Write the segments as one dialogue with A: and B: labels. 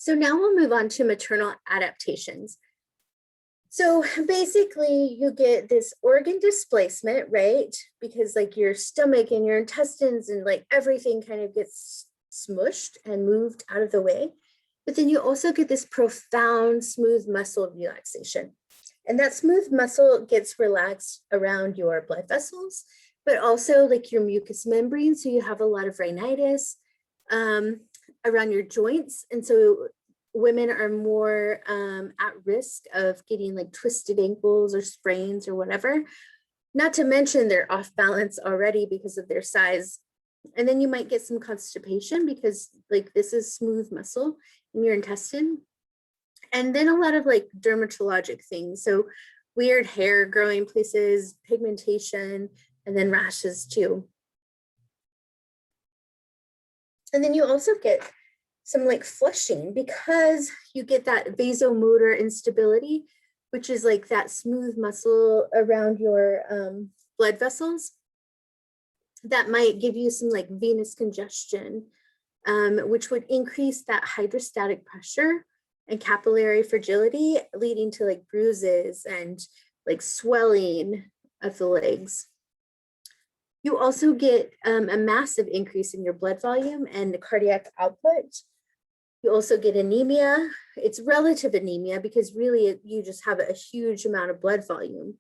A: So now we'll move on to maternal adaptations. So basically you get this organ displacement, right? Because like your stomach and your intestines and like everything kind of gets smushed and moved out of the way. But then you also get this profound smooth muscle relaxation. And that smooth muscle gets relaxed around your blood vessels, but also like your mucous membrane. So you have a lot of rhinitis around your joints. And so women are more at risk of getting like twisted ankles or sprains or whatever. Not to mention they're off balance already because of their size. And then you might get some constipation because like this is smooth muscle in your intestine. And then a lot of like dermatologic things. So weird hair growing places, pigmentation, and then rashes too. And then you also get some like flushing because you get that vasomotor instability, which is like that smooth muscle around your blood vessels. That might give you some like venous congestion, which would increase that hydrostatic pressure and capillary fragility, leading to like bruises and like swelling of the legs. You also get a massive increase in your blood volume and the cardiac output. You also get anemia. It's relative anemia because really you just have a huge amount of blood volume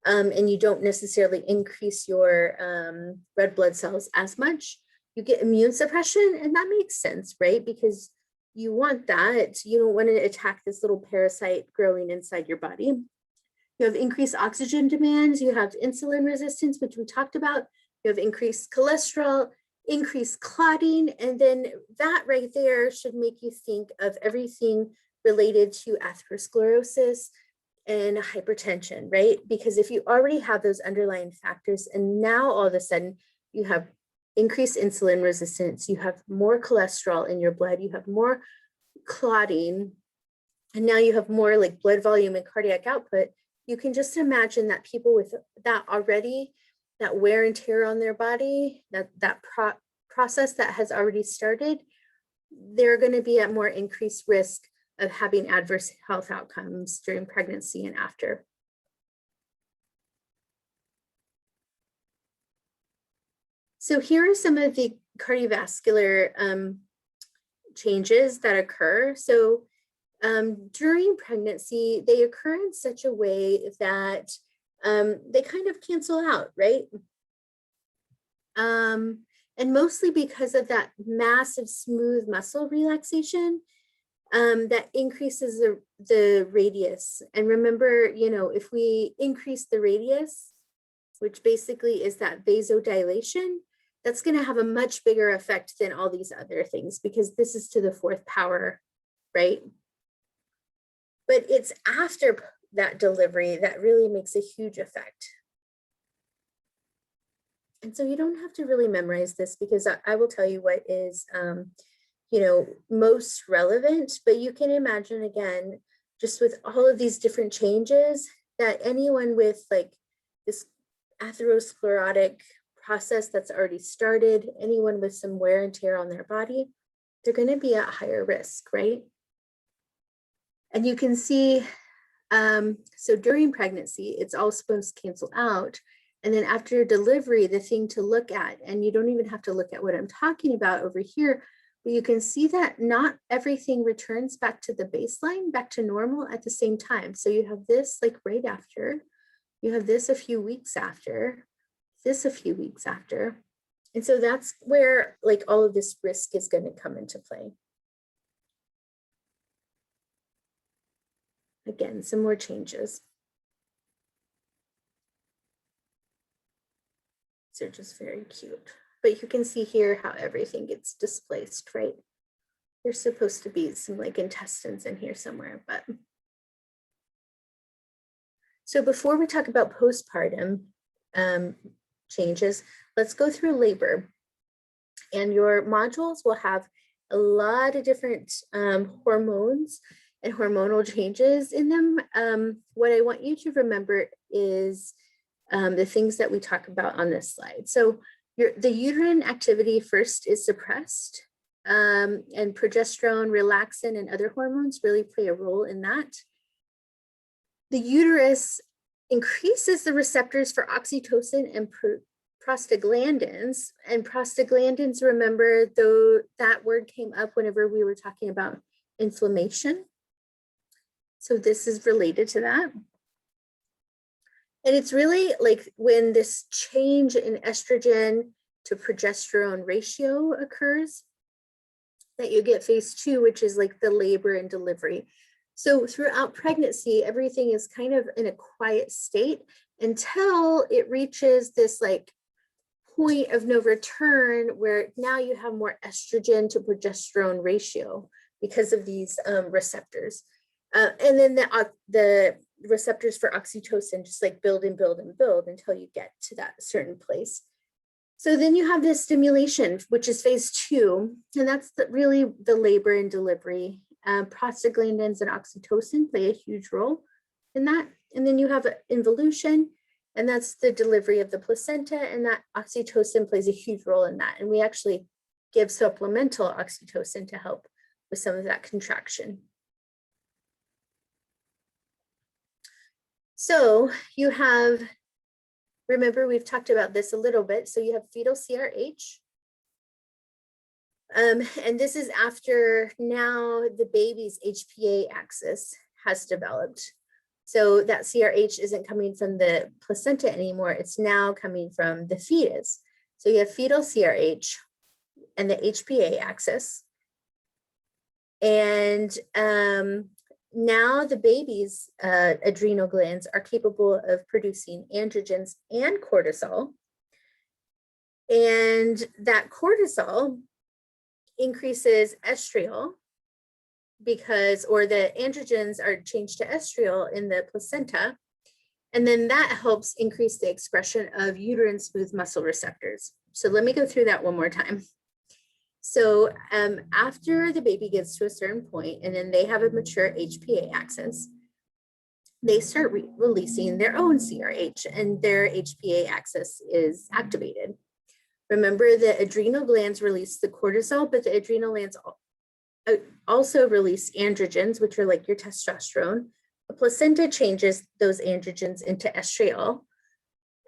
A: and you don't necessarily increase your red blood cells as much. You get immune suppression, and that makes sense, right? Because you want that. You don't want to attack this little parasite growing inside your body. You have increased oxygen demands. You have insulin resistance, which we talked about. You have increased cholesterol, increased clotting, and then that right there should make you think of everything related to atherosclerosis and hypertension, right? Because if you already have those underlying factors and now all of a sudden you have increased insulin resistance, you have more cholesterol in your blood, you have more clotting, and now you have more like blood volume and cardiac output, you can just imagine that people with that already, that wear and tear on their body, that process that has already started, they're going to be at more increased risk of having adverse health outcomes during pregnancy and after. So here are some of the cardiovascular changes that occur. So during pregnancy, they occur in such a way that they kind of cancel out, right? And mostly because of that massive smooth muscle relaxation that increases the radius. And remember, you know, if we increase the radius, which basically is that vasodilation, that's going to have a much bigger effect than all these other things because this is to the fourth power, right? But it's after that delivery that really makes a huge effect. And so you don't have to really memorize this because I will tell you what is, you know, most relevant, but you can imagine again, just with all of these different changes that anyone with like this atherosclerotic process that's already started, anyone with some wear and tear on their body, they're going to be at higher risk, right? And you can see, so during pregnancy, it's all supposed to cancel out. And then after delivery, the thing to look at, and you don't even have to look at what I'm talking about over here, but you can see that not everything returns back to the baseline, back to normal at the same time. So you have this like right after, you have this a few weeks after, this a few weeks after. And so that's where like all of this risk is going to come into play. Again, some more changes. They're just very cute. But you can see here how everything gets displaced, right? There's supposed to be some like intestines in here somewhere, but. So before we talk about postpartum changes, let's go through labor. And your modules will have a lot of different hormones and hormonal changes in them. What I want you to remember is the things that we talk about on this slide. So the uterine activity first is suppressed, and progesterone, relaxin, and other hormones really play a role in that. The uterus increases the receptors for oxytocin and prostaglandins. And prostaglandins, remember, though that word came up whenever we were talking about inflammation. So this is related to that. And it's really like when this change in estrogen to progesterone ratio occurs that you get phase 2, which is like the labor and delivery. So throughout pregnancy, everything is kind of in a quiet state until it reaches this like point of no return where now you have more estrogen to progesterone ratio because of these receptors. And then the receptors for oxytocin just like build and build and build until you get to that certain place. So then you have this stimulation, which is phase 2, and that's really the labor and delivery. Prostaglandins and oxytocin play a huge role in that. And then you have involution, and that's the delivery of the placenta, and that oxytocin plays a huge role in that. And we actually give supplemental oxytocin to help with some of that contraction. So you have, remember, we've talked about this a little bit. So you have fetal CRH. And this is after now the baby's HPA axis has developed. So that CRH isn't coming from the placenta anymore. It's now coming from the fetus. So you have fetal CRH and the HPA axis. And now the baby's adrenal glands are capable of producing androgens and cortisol. And that cortisol increases estriol because, or the androgens are changed to estriol in the placenta. And then that helps increase the expression of uterine smooth muscle receptors. So let me go through that one more time. So after the baby gets to a certain point and then they have a mature HPA axis, they start releasing their own CRH and their HPA axis is activated. Remember, the adrenal glands release the cortisol, but the adrenal glands also release androgens, which are like your testosterone. The placenta changes those androgens into estriol.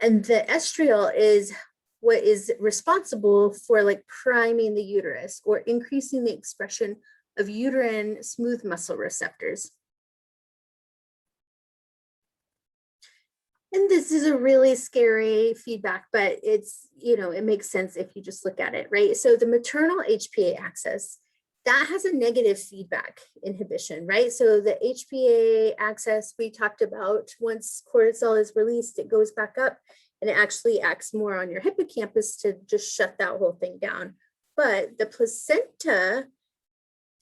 A: And the estriol is what is responsible for like priming the uterus or increasing the expression of uterine smooth muscle receptors. And this is a really scary feedback, but it's, you know, it makes sense if you just look at it, right? So the maternal HPA axis, that has a negative feedback inhibition, right? So the HPA axis we talked about, once cortisol is released, it goes back up and it actually acts more on your hippocampus to just shut that whole thing down. But the placenta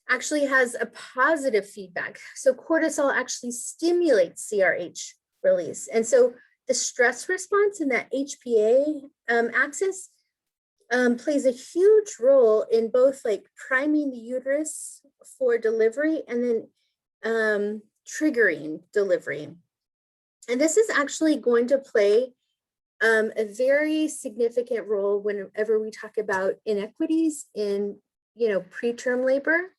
A: actually has a positive feedback. So cortisol actually stimulates CRH release. And so the stress response in that HPA axis plays a huge role in both like priming the uterus for delivery and then triggering delivery. And this is actually going to play a very significant role whenever we talk about inequities in, you know, preterm labor,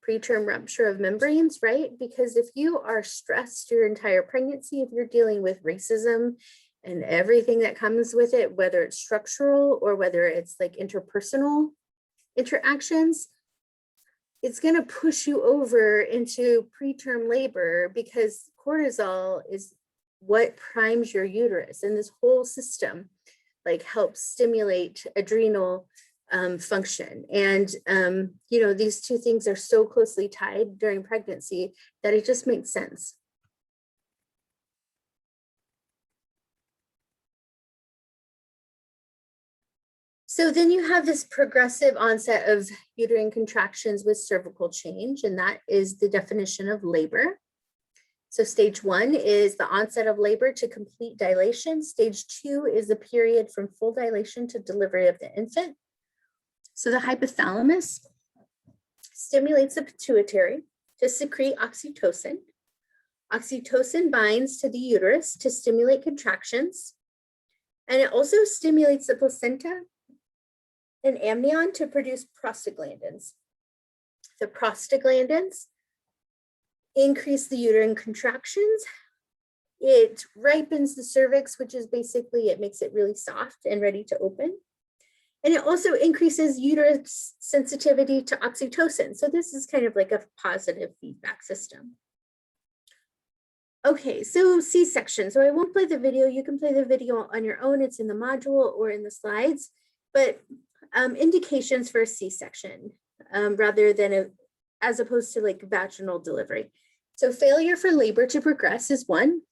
A: preterm rupture of membranes, right? Because if you are stressed your entire pregnancy, if you're dealing with racism and everything that comes with it, whether it's structural or whether it's like interpersonal interactions, it's going to push you over into preterm labor because cortisol is what primes your uterus, and this whole system like helps stimulate adrenal function. And, you know, these two things are so closely tied during pregnancy that it just makes sense. So then you have this progressive onset of uterine contractions with cervical change, and that is the definition of labor. So stage 1 is the onset of labor to complete dilation. Stage 2 is the period from full dilation to delivery of the infant. So the hypothalamus stimulates the pituitary to secrete oxytocin. Oxytocin binds to the uterus to stimulate contractions. And it also stimulates the placenta an amnion to produce prostaglandins. The prostaglandins increase the uterine contractions. It ripens the cervix, which is basically, it makes it really soft and ready to open. And it also increases uterus sensitivity to oxytocin. So this is kind of like a positive feedback system. Okay, so C-section. So I won't play the video. You can play the video on your own. It's in the module or in the slides. But indications for a C-section rather than as opposed to like vaginal delivery. So failure for labor to progress is one.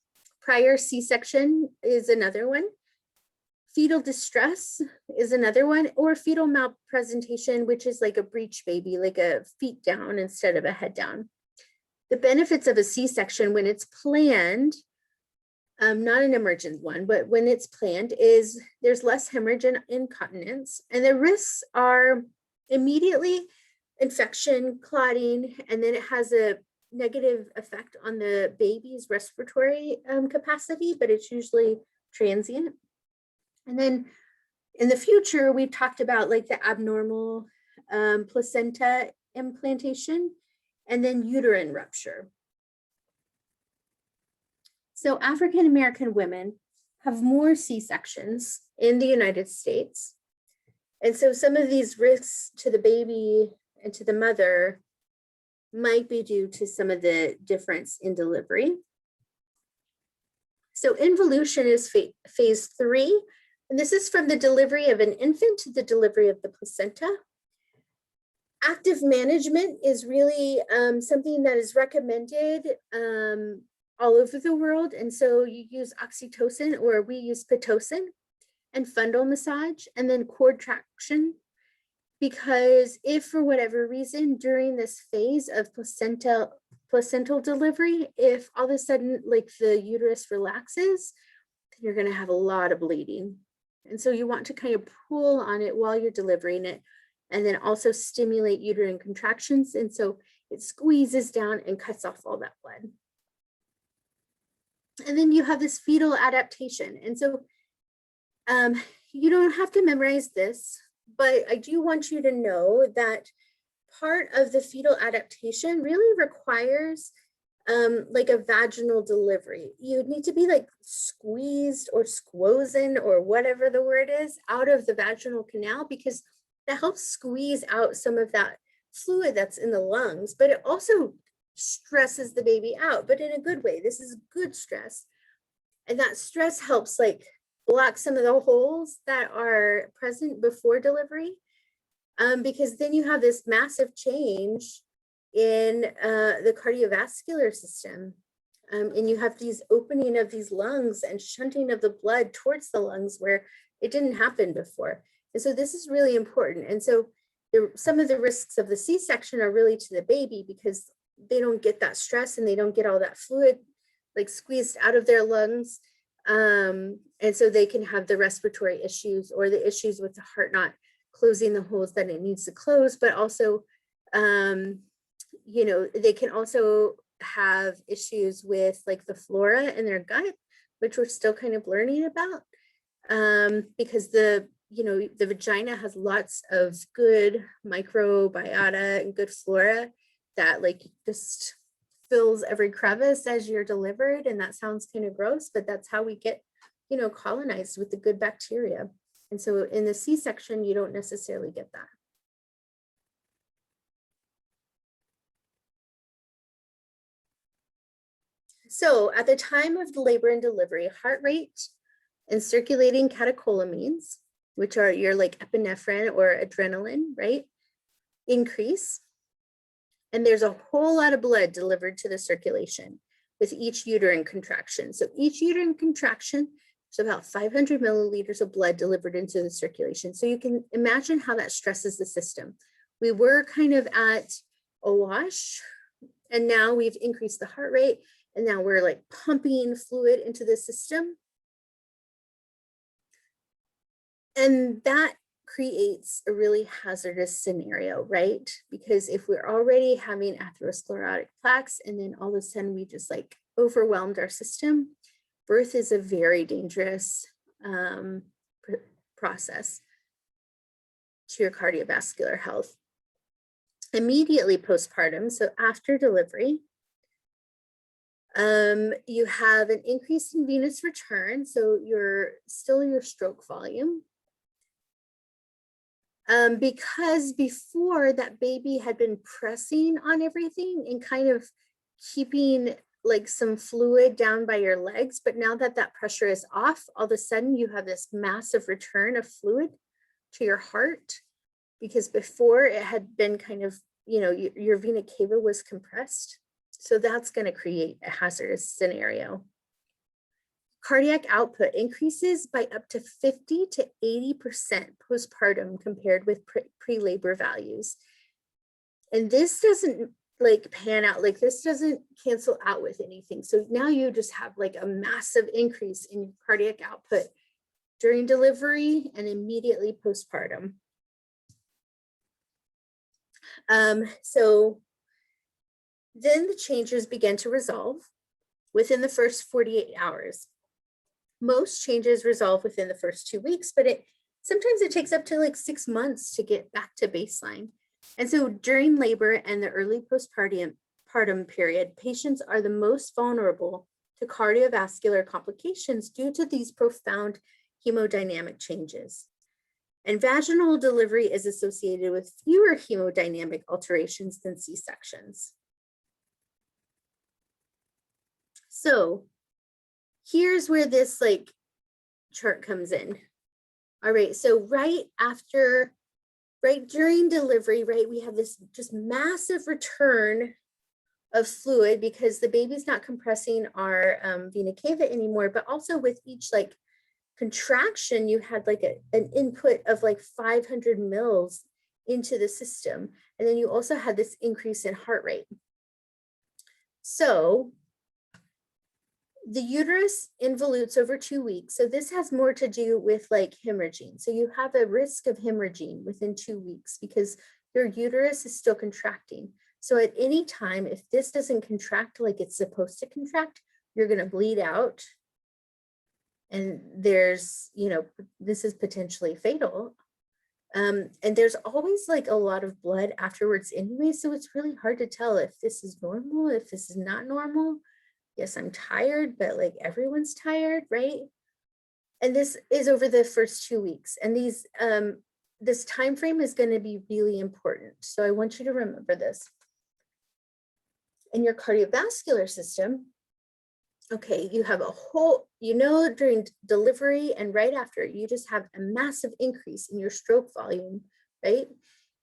A: Prior C-section is another one. Fetal distress is another one, or fetal malpresentation, which is like a breech baby, like a feet down instead of a head down. The benefits of a C-section when it's planned, not an emergent one, but when it's planned, is there's less hemorrhage and incontinence, and the risks are immediately infection, clotting, and then it has a negative effect on the baby's respiratory capacity, but it's usually transient. And then in the future, we've talked about like the abnormal placenta implantation and then uterine rupture. So African-American women have more C-sections in the United States. And so some of these risks to the baby and to the mother might be due to some of the difference in delivery. So involution is phase 3. And this is from the delivery of an infant to the delivery of the placenta. Active management is really something that is recommended all over the world. And so you use oxytocin, or we use Pitocin, and fundal massage, and then cord traction. Because if for whatever reason during this phase of placental delivery, if all of a sudden like the uterus relaxes, then you're going to have a lot of bleeding. And so you want to kind of pull on it while you're delivering it, and then also stimulate uterine contractions. And so it squeezes down and cuts off all that blood. And then you have this fetal adaptation. And so you don't have to memorize this, but I do want you to know that part of the fetal adaptation really requires like a vaginal delivery. You need to be like squeezed or squozen or whatever the word is out of the vaginal canal, because that helps squeeze out some of that fluid that's in the lungs, but it also stresses the baby out, but in a good way. This is good stress. And that stress helps like block some of the holes that are present before delivery, because then you have this massive change in the cardiovascular system. And you have these opening of these lungs and shunting of the blood towards the lungs where it didn't happen before. And so this is really important. And so some of the risks of the C-section are really to the baby, because they don't get that stress and they don't get all that fluid like squeezed out of their lungs. And so they can have the respiratory issues or the issues with the heart not closing the holes that it needs to close, but also, you know, they can also have issues with like the flora in their gut, which we're still kind of learning about, because the vagina has lots of good microbiota and good flora that like just fills every crevice as you're delivered. And that sounds kind of gross, but that's how we get, you know, colonized with the good bacteria. And so in the C-section, you don't necessarily get that. So at the time of the labor and delivery, heart rate and circulating catecholamines, which are your like epinephrine or adrenaline, right, increase. And there's a whole lot of blood delivered to the circulation with each uterine contraction. So each uterine contraction, there's about 500 milliliters of blood delivered into the circulation. So you can imagine how that stresses the system. We were kind of at a wash, and now we've increased the heart rate, and now we're like pumping fluid into the system. And that creates a really hazardous scenario, right? Because if we're already having atherosclerotic plaques and then all of a sudden we just like overwhelmed our system, birth is a very dangerous process. to your cardiovascular health. Immediately postpartum, so after delivery, you have an increase in venous return, so your stroke volume. Because before, that baby had been pressing on everything and kind of keeping like some fluid down by your legs, but now that that pressure is off, all of a sudden you have this massive return of fluid to your heart, because before it had been kind of, you know, your vena cava was compressed. So that's going to create a hazardous scenario. Cardiac output increases by up to 50 to 80% postpartum compared with pre-labor values. And this doesn't like pan out, like this doesn't cancel out with anything. So now you just have like a massive increase in cardiac output during delivery and immediately postpartum. So then the changes begin to resolve within the first 48 hours. Most changes resolve within the first 2 weeks, but sometimes it takes up to like 6 months to get back to baseline. And so during labor and the early postpartum period, patients are the most vulnerable to cardiovascular complications due to these profound hemodynamic changes. And vaginal delivery is associated with fewer hemodynamic alterations than C-sections. So here's where this like chart comes in. All right, so right during delivery, right, we have this just massive return of fluid because the baby's not compressing our vena cava anymore, but also with each like contraction, you had like an input of like 500 mils into the system. And then you also had this increase in heart rate. So the uterus involutes over 2 weeks. So this has more to do with like hemorrhaging. So you have a risk of hemorrhaging within 2 weeks because your uterus is still contracting. So at any time, if this doesn't contract like it's supposed to contract, you're going to bleed out. And there's, you know, this is potentially fatal. And there's always like a lot of blood afterwards anyway. So it's really hard to tell if this is normal, if this is not normal. Yes, I'm tired, but like everyone's tired, right? And this is over the first 2 weeks. And this time frame is going to be really important. So I want you to remember this. In your cardiovascular system, okay, you have a whole, you know, during delivery and right after, you just have a massive increase in your stroke volume, right?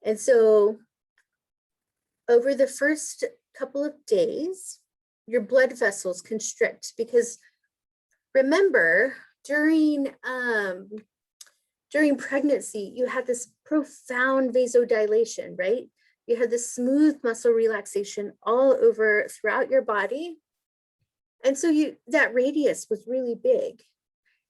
A: And so over the first couple of days, your blood vessels constrict because remember, during pregnancy, you had this profound vasodilation, right? You had this smooth muscle relaxation all over throughout your body. And so that radius was really big.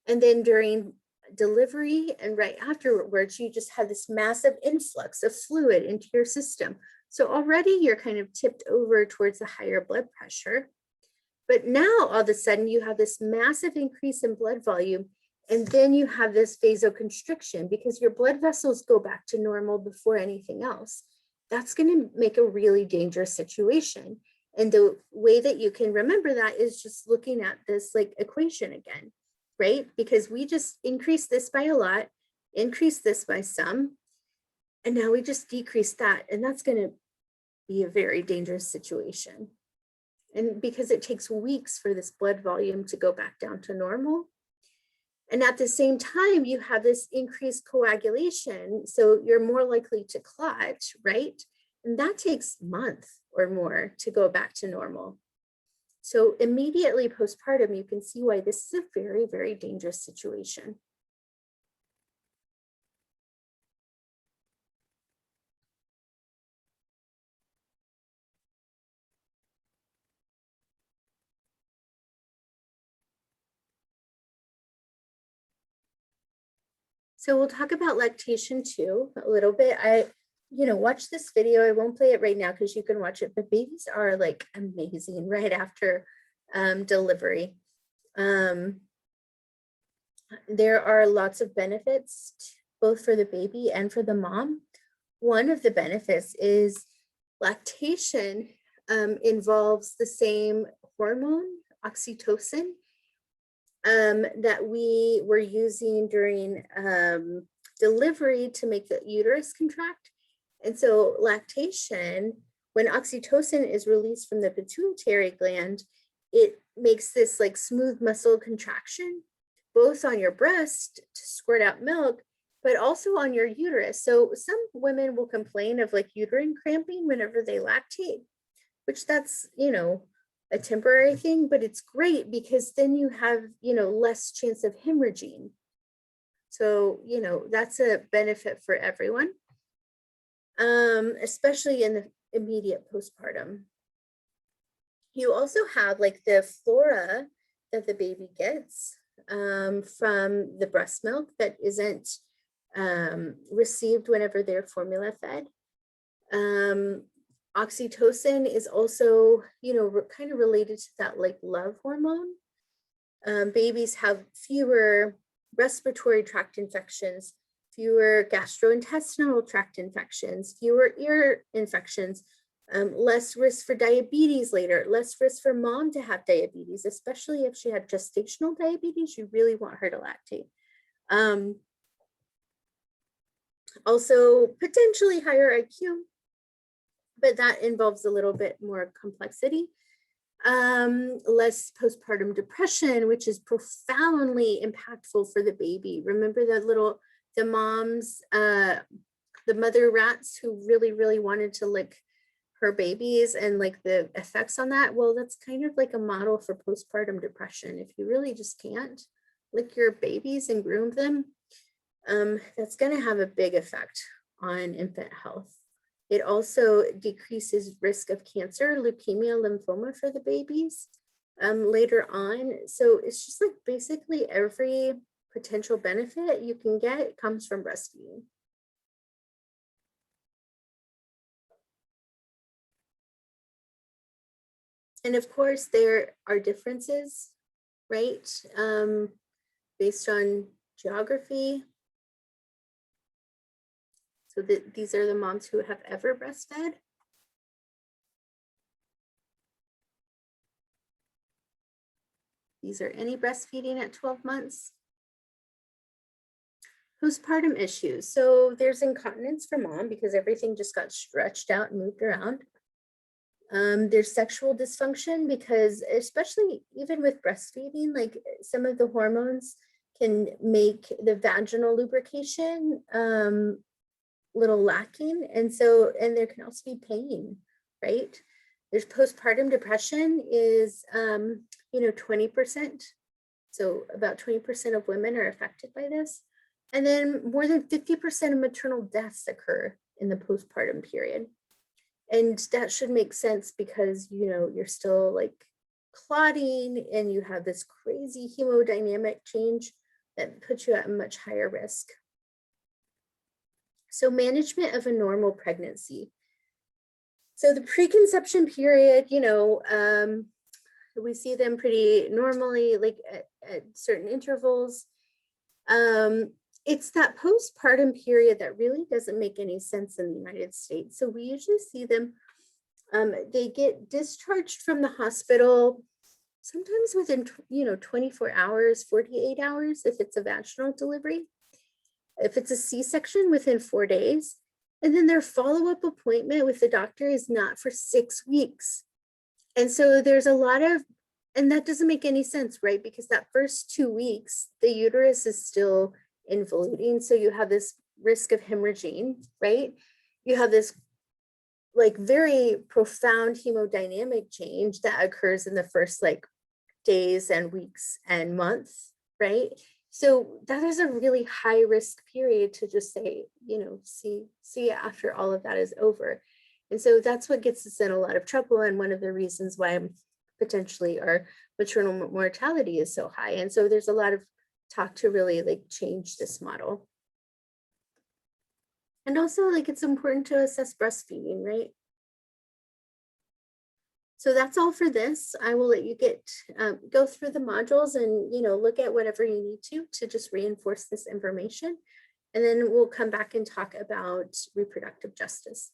A: And then during delivery and right afterwards, you just had this massive influx of fluid into your system. So already you're kind of tipped over towards the higher blood pressure. But now all of a sudden you have this massive increase in blood volume. And then you have this vasoconstriction because your blood vessels go back to normal before anything else. That's going to make a really dangerous situation. And the way that you can remember that is just looking at this like equation again, right? Because we just increased this by a lot, increased this by some, and now we just decrease that. And that's going to be a very dangerous situation. And because it takes weeks for this blood volume to go back down to normal. And at the same time, you have this increased coagulation. So you're more likely to clot, right? And that takes months or more to go back to normal. So immediately postpartum, you can see why this is a very, very dangerous situation. So we'll talk about lactation too, a little bit. Watch this video. I won't play it right now because you can watch it, but babies are like amazing right after delivery. There are lots of benefits both for the baby and for the mom. One of the benefits is lactation involves the same hormone, oxytocin, that we were using during delivery to make the uterus contract. And so lactation, when oxytocin is released from the pituitary gland, it makes this like smooth muscle contraction, both on your breast to squirt out milk, but also on your uterus. So some women will complain of like uterine cramping whenever they lactate, which that's, you know, a temporary thing, but it's great because then you have, you know, less chance of hemorrhaging. So, you know, that's a benefit for everyone, especially in the immediate postpartum. You also have like the flora that the baby gets from the breast milk that isn't received whenever they're formula fed. Oxytocin is also, you know, kind of related to that like love hormone. Babies have fewer respiratory tract infections, fewer gastrointestinal tract infections, fewer ear infections, less risk for diabetes later, less risk for mom to have diabetes, especially if she had gestational diabetes. You really want her to lactate. Also potentially higher IQ, but that involves a little bit more complexity. Less postpartum depression, which is profoundly impactful for the baby. Remember the moms, the mother rats who really wanted to lick her babies and like the effects on that? Well, that's kind of like a model for postpartum depression. If you really just can't lick your babies and groom them, that's going to have a big effect on infant health. It also decreases risk of cancer, leukemia, lymphoma for the babies later on. So it's just like basically every potential benefit you can get comes from breastfeeding. And of course, there are differences, right? Based on geography. So these are the moms who have ever breastfed. These are any breastfeeding at 12 months. Postpartum issues. So there's incontinence for mom because everything just got stretched out and moved around. There's sexual dysfunction because especially even with breastfeeding, like some of the hormones can make the vaginal lubrication little lacking. And there can also be pain, right? There's postpartum depression is, 20%. So about 20% of women are affected by this. And then more than 50% of maternal deaths occur in the postpartum period. And that should make sense because, you're still like clotting and you have this crazy hemodynamic change that puts you at a much higher risk. So management of a normal pregnancy. So the preconception period, we see them pretty normally, like at certain intervals. It's that postpartum period that really doesn't make any sense in the United States. So we usually see them, they get discharged from the hospital sometimes within, 24 hours, 48 hours, if it's a vaginal delivery. If it's a C-section, within 4 days. And then their follow-up appointment with the doctor is not for 6 weeks. And so there's a lot of, and that doesn't make any sense, right? Because that first 2 weeks, the uterus is still involuting. So you have this risk of hemorrhaging, right? You have this like very profound hemodynamic change that occurs in the first like days and weeks and months, right? So that is a really high risk period to just say, see after all of that is over. And so that's what gets us in a lot of trouble. And one of the reasons why potentially our maternal mortality is so high. And so there's a lot of talk to really like change this model. And also like it's important to assess breastfeeding, right? So that's all for this. I will let you go through the modules and, look at whatever you need to just reinforce this information. And then we'll come back and talk about reproductive justice.